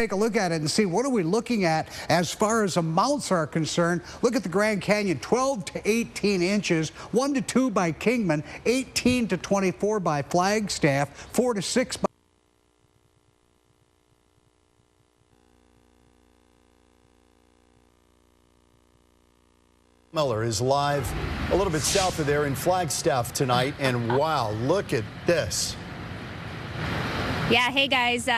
take a look at it and see what are we looking at as far as amounts are concerned. Look at the Grand Canyon, 12 to 18 inches, 1 to 2 by Kingman, 18 to 24 by Flagstaff, 4 to 6 by Miller is live a little bit south of there in Flagstaff tonight, and wow, look at this. Yeah, hey guys.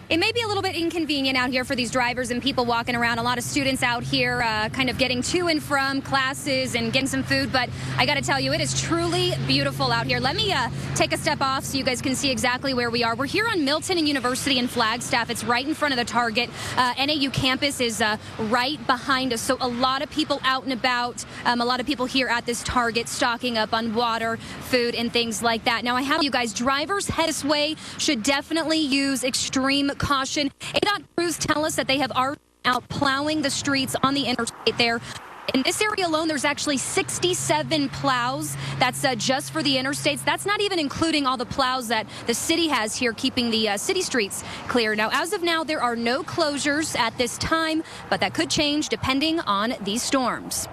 It may be a little bit inconvenient out here for these drivers and people walking around. A lot of students out here kind of getting to and from classes and getting some food. But I got to tell you, it is truly beautiful out here. Let me take a step off so you guys can see exactly where we are. We're here on Milton and University in Flagstaff. It's right in front of the Target. NAU campus is right behind us. So a lot of people out and about, a lot of people here at this Target stocking up on water, food, and things like that. Now, I have you guys, drivers head this way should definitely use extreme caution. ADOT crews tell us that they have already been out plowing the streets on the interstate there. In this area alone, there's actually 67 plows. That's just for the interstates. That's not even including all the plows that the city has here, keeping the city streets clear. Now, as of now, there are no closures at this time, but that could change depending on these storms.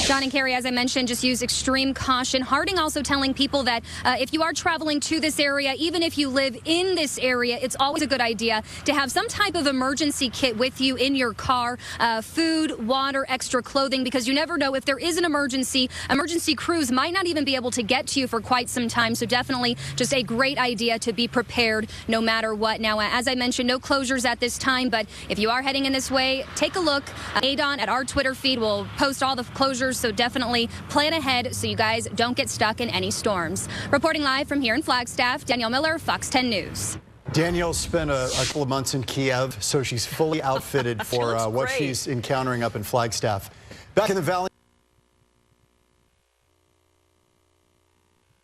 John and Carrie, as I mentioned, just use extreme caution. Harding also telling people that if you are traveling to this area, even if you live in this area, it's always a good idea to have some type of emergency kit with you in your car, food, water, extra clothing, because you never know if there is an emergency. Emergency crews might not even be able to get to you for quite some time. So definitely just a great idea to be prepared no matter what. Now, as I mentioned, no closures at this time, but if you are heading in this way, take a look. ADOT at our Twitter feed will post all the closures. So definitely plan ahead so you guys don't get stuck in any storms. Reporting live from here in Flagstaff, Danielle Miller, Fox 10 News. Danielle spent a couple of months in Kiev, so she's fully outfitted for what she's encountering up in Flagstaff. Back in the valley.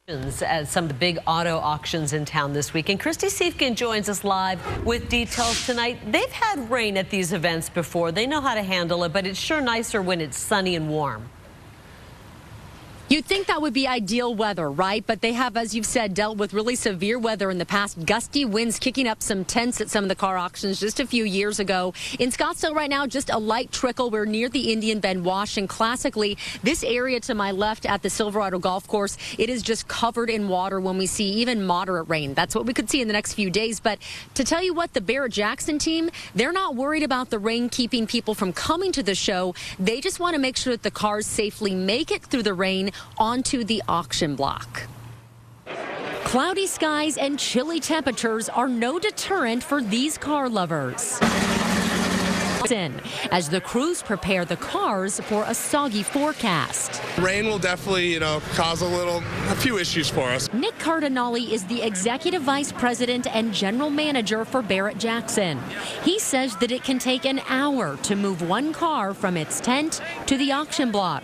At some of the big auto auctions in town this week. And Christy Siefkin joins us live with details tonight. They've had rain at these events before. They know how to handle it, but it's sure nicer when it's sunny and warm. You'd think that would be ideal weather, right? But they have, as you've said, dealt with really severe weather in the past. Gusty winds kicking up some tents at some of the car auctions just a few years ago. In Scottsdale right now, just a light trickle. We're near the Indian Bend Wash, and classically, this area to my left at the Silverado Golf Course, it is just covered in water when we see even moderate rain. That's what we could see in the next few days. But to tell you what, the Barrett-Jackson team, they're not worried about the rain keeping people from coming to the show. They just want to make sure that the cars safely make it through the rain onto the auction block. Cloudy skies and chilly temperatures are no deterrent for these car lovers. As the crews prepare the cars for a soggy forecast. Rain will definitely, cause a few issues for us. Nick Cardinale is the executive vice president and general manager for Barrett-Jackson. He says that it can take an hour to move one car from its tent to the auction block.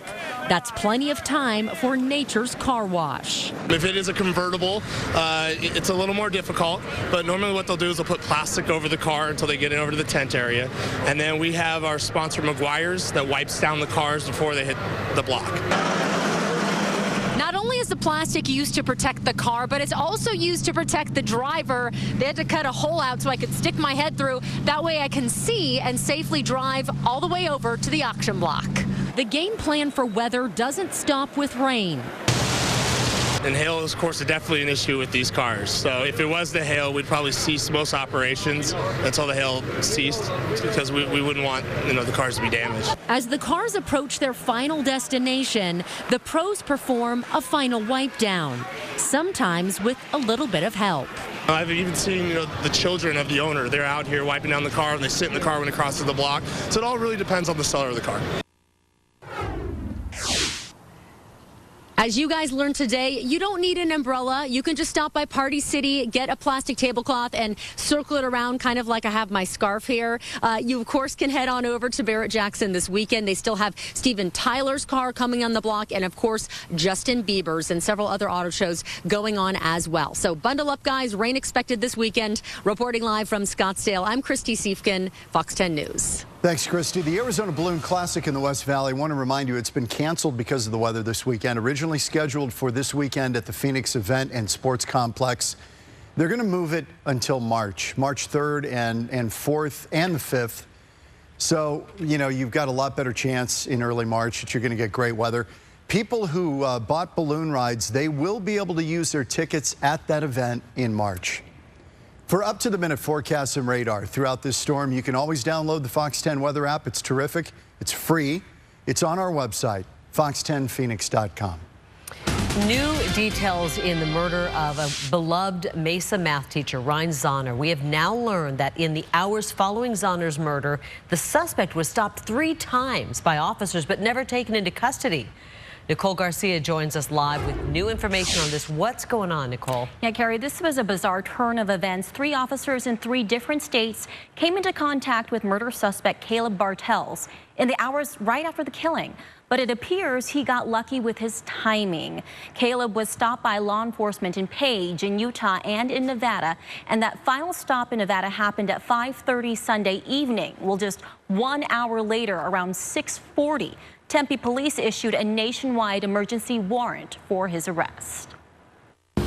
That's plenty of time for nature's car wash. If it is a convertible, it's a little more difficult, but normally what they'll do is they'll put plastic over the car until they get it over to the tent area. And then we have our sponsor McGuire's that wipes down the cars before they hit the block. Not only is the plastic used to protect the car, but it's also used to protect the driver. They had to cut a hole out so I could stick my head through. That way I can see and safely drive all the way over to the auction block. The game plan for weather doesn't stop with rain. And hail, of course, is definitely an issue with these cars. So if it was the hail, we'd probably cease most operations until the hail ceased, because we wouldn't want the cars to be damaged. As the cars approach their final destination, the pros perform a final wipe down, sometimes with a little bit of help. I've even seen the children of the owner. They're out here wiping down the car, and they sit in the car when it crosses the block. So it all really depends on the seller of the car. As you guys learned today, you don't need an umbrella. You can just stop by Party City, get a plastic tablecloth, and circle it around kind of like I have my scarf here. You, of course, can head on over to Barrett-Jackson this weekend. They still have Steven Tyler's car coming on the block, and, of course, Justin Bieber's and several other auto shows going on as well. So bundle up, guys. Rain expected this weekend. Reporting live from Scottsdale, I'm Christy Siefkin, Fox 10 News. Thanks, Christy. The Arizona Balloon Classic in the West Valley, I want to remind you it's been canceled because of the weather this weekend. Originally scheduled for this weekend at the Phoenix Event and Sports Complex. They're going to move it until March 3rd and 4th and the 5th. So, you know, you've got a lot better chance in early March that you're going to get great weather. People who bought balloon rides, they will be able to use their tickets at that event in March. For up-to-the-minute forecasts and radar throughout this storm, you can always download the Fox 10 weather app. It's terrific. It's free. It's on our website, fox10phoenix.com. New details in the murder of a beloved Mesa math teacher, Ryan Zahner. We have now learned that in the hours following Zahner's murder, the suspect was stopped 3 times by officers but never taken into custody. Nicole Garcia joins us live with new information on this. What's going on, Nicole? Yeah, Carrie, this was a bizarre turn of events. 3 officers in 3 different states came into contact with murder suspect Caleb Bartels in the hours right after the killing. But it appears he got lucky with his timing. Caleb was stopped by law enforcement in Page, in Utah, and in Nevada. And that final stop in Nevada happened at 5:30 Sunday evening. Well, just 1 hour later, around 6:40, Tempe police issued a nationwide emergency warrant for his arrest.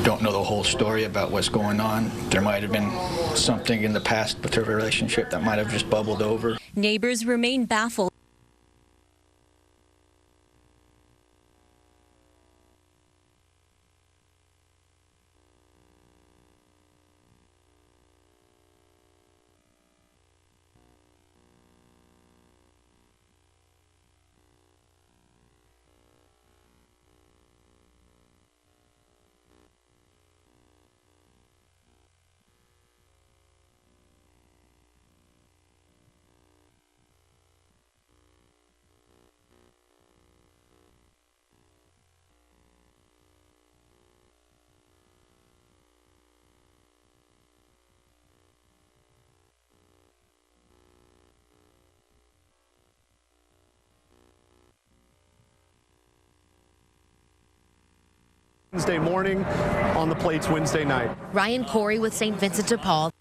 Don't know the whole story about what's going on. There might have been something in the past with their relationship that might have just bubbled over. Neighbors remain baffled. Wednesday morning, on the plates Wednesday night. Ryan Corey with St. Vincent de Paul.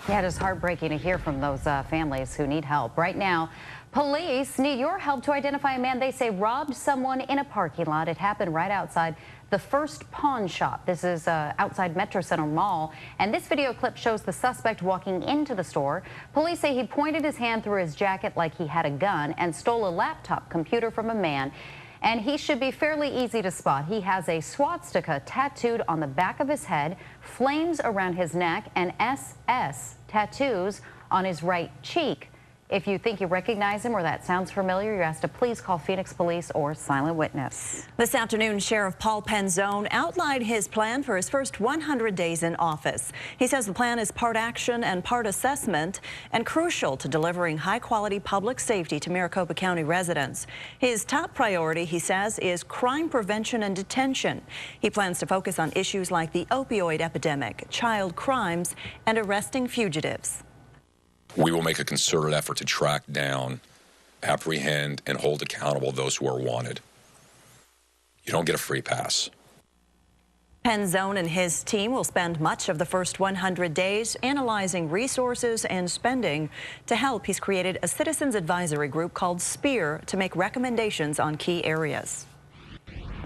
Yeah, it is heartbreaking to hear from those families who need help. Right now, police need your help to identify a man they say robbed someone in a parking lot. It happened right outside the First Pawn Shop. This is outside Metro Center Mall. And this video clip shows the suspect walking into the store. Police say he pointed his hand through his jacket like he had a gun and stole a laptop computer from a man. And he should be fairly easy to spot. He has a swastika tattooed on the back of his head, flames around his neck, and SS tattoos on his right cheek. If you think you recognize him or that sounds familiar, you're asked to please call Phoenix Police or Silent Witness. This afternoon, Sheriff Paul Penzone outlined his plan for his first 100 days in office. He says the plan is part action and part assessment and crucial to delivering high-quality public safety to Maricopa County residents. His top priority, he says, is crime prevention and detention. He plans to focus on issues like the opioid epidemic, child crimes, and arresting fugitives. We will make a concerted effort to track down, apprehend, and hold accountable those who are wanted. You don't get a free pass. Penzone and his team will spend much of the first 100 days analyzing resources and spending. To help, he's created a citizens advisory group called SPEAR to make recommendations on key areas.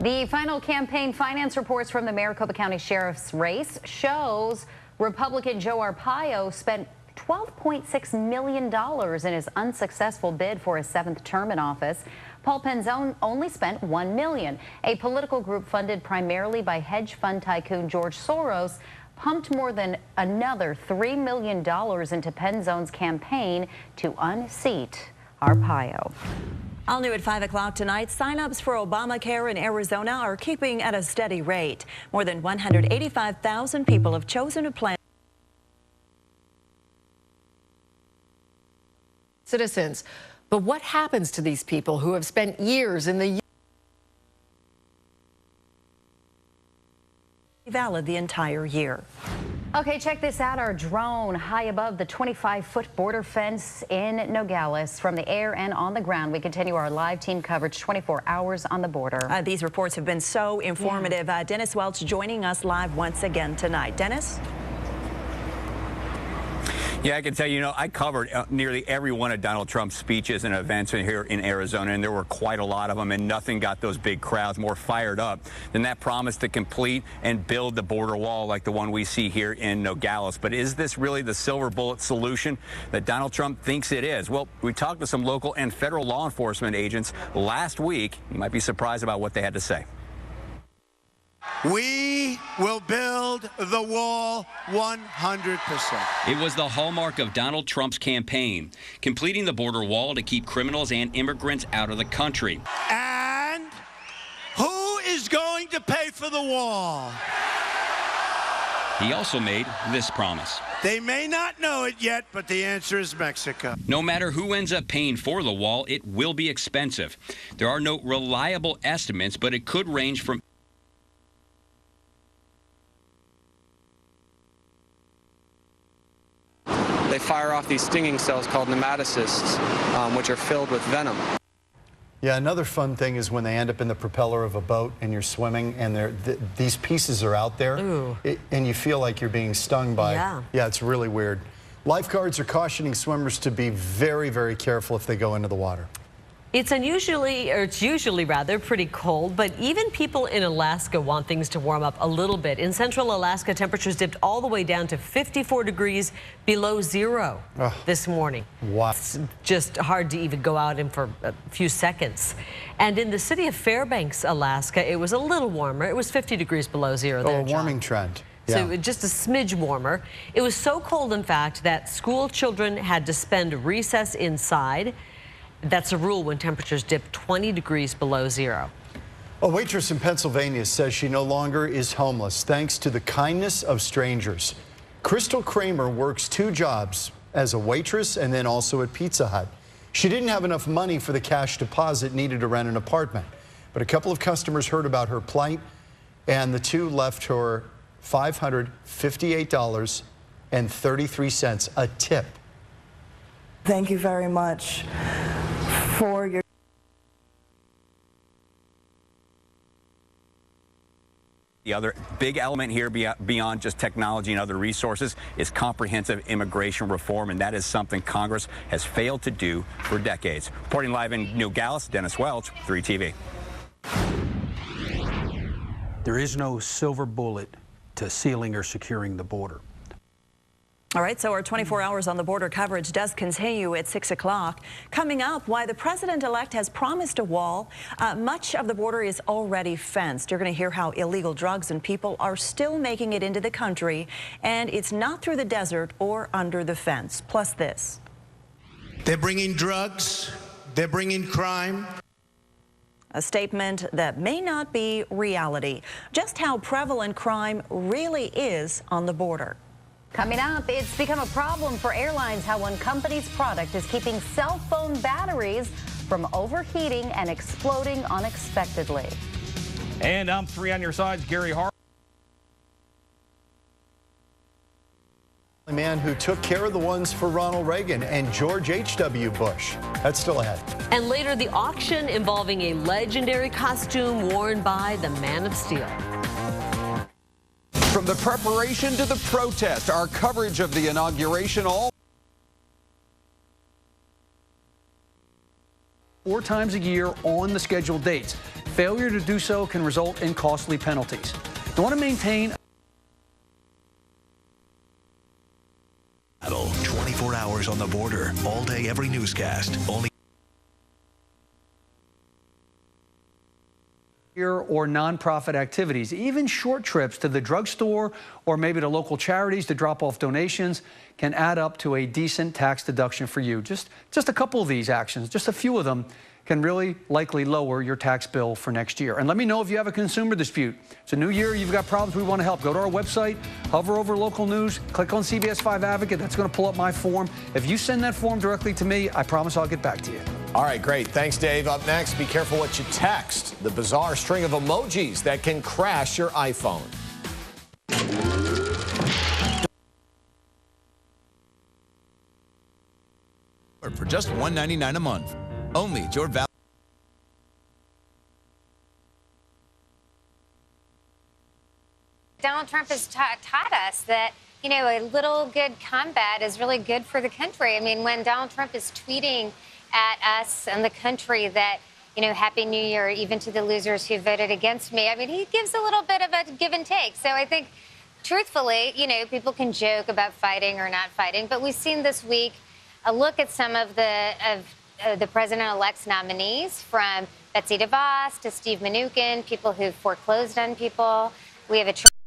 The final campaign finance reports from the Maricopa County Sheriff's race shows Republican Joe Arpaio spent $12.6 million in his unsuccessful bid for his 7th term in office. Paul Penzone only spent $1 million. A political group funded primarily by hedge fund tycoon George Soros pumped more than another $3 million into Penzone's campaign to unseat Arpaio. All new at 5 o'clock tonight, sign-ups for Obamacare in Arizona are keeping at a steady rate. More than 185,000 people have chosen to plan. Citizens. But what happens to these people who have spent years in the valid the entire year. Okay, check this out. Our drone high above the 25-foot border fence in Nogales. From the air and on the ground, we continue our live team coverage 24 hours on the border. These reports have been so informative. Dennis Welch joining us live once again tonight. Dennis? Yeah, I can tell you, I covered nearly every one of Donald Trump's speeches and events here in Arizona, and there were quite a lot of them, and nothing got those big crowds more fired up than that promise to complete and build the border wall like the one we see here in Nogales. But is this really the silver bullet solution that Donald Trump thinks it is? Well, we talked to some local and federal law enforcement agents last week. You might be surprised about what they had to say. We will build the wall 100%. It was the hallmark of Donald Trump's campaign, completing the border wall to keep criminals and immigrants out of the country. And who is going to pay for the wall? He also made this promise. They may not know it yet, but the answer is Mexico. No matter who ends up paying for the wall, it will be expensive. There are no reliable estimates, but it could range from They fire off these stinging cells called nematocysts, which are filled with venom. Yeah, another fun thing is when they end up in the propeller of a boat and you're swimming and these pieces are out there and you feel like you're being stung by. Yeah, it's really weird. Lifeguards are cautioning swimmers to be very, very careful if they go into the water. It's usually rather pretty cold, but even people in Alaska want things to warm up a little bit. In central Alaska, temperatures dipped all the way down to 54 degrees below zero this morning. Wow. It's just hard to even go out in for a few seconds. And in the city of Fairbanks, Alaska, it was a little warmer. It was 50 degrees below zero there, a warming trend. Yeah. So just a smidge warmer. It was so cold, in fact, that school children had to spend recess inside. That's a rule when temperatures dip 20 degrees below zero. A waitress in Pennsylvania says she no longer is homeless thanks to the kindness of strangers. Crystal Kramer works 2 jobs as a waitress and then also at Pizza Hut. She didn't have enough money for the cash deposit needed to rent an apartment, but a couple of customers heard about her plight and the 2 left her $558.33 a tip. Thank you very much for your... The other big element here beyond just technology and other resources is comprehensive immigration reform, and that is something Congress has failed to do for decades. Reporting live in Nogales, Dennis Welch, 3TV. There is no silver bullet to sealing or securing the border. All right, so our 24 hours on the border coverage does continue at 6 o'clock. Coming up, why the president-elect has promised a wall. Much of the border is already fenced. You're going to hear how illegal drugs and people are still making it into the country, and it's not through the desert or under the fence. Plus this. They're bringing drugs. They're bringing crime. A statement that may not be reality. Just how prevalent crime really is on the border. Coming up, it's become a problem for airlines how one company's product is keeping cell phone batteries from overheating and exploding unexpectedly. And I'm 3 on your sides, Gary Hart. The man who took care of the ones for Ronald Reagan and George H.W. Bush. That's still ahead. And later, the auction involving a legendary costume worn by the Man of Steel. From the preparation to the protest, our coverage of the inauguration all 4 times a year on the scheduled dates. Failure to do so can result in costly penalties. You want to maintain 24 hours on the border, all day, every newscast, only or nonprofit activities, even short trips to the drugstore or maybe to local charities to drop off donations can add up to a decent tax deduction for you. Just a couple of these actions, just a few of them, can really likely lower your tax bill for next year. And let me know if you have a consumer dispute. It's a new year, you've got problems, we want to help. Go to our website, hover over local news, click on CBS 5 Advocate. That's going to pull up my form. If you send that form directly to me, I promise I'll get back to you. All right, great. Thanks, Dave. Up next, be careful what you text. The bizarre string of emojis that can crash your iPhone. just $1.99 a month. Only at your Valley. Donald Trump has taught us that, you know, a little good combat is really good for the country. I mean, when Donald Trump is tweeting at us and the country that, you know, Happy New Year, even to the losers who voted against me, I mean, he gives a little bit of a give and take. So I think, truthfully, you know, people can joke about fighting or not fighting, but we've seen this week a look at some of the president-elect's nominees, from Betsy DeVos to Steve Mnuchin, people who foreclosed on people. We have a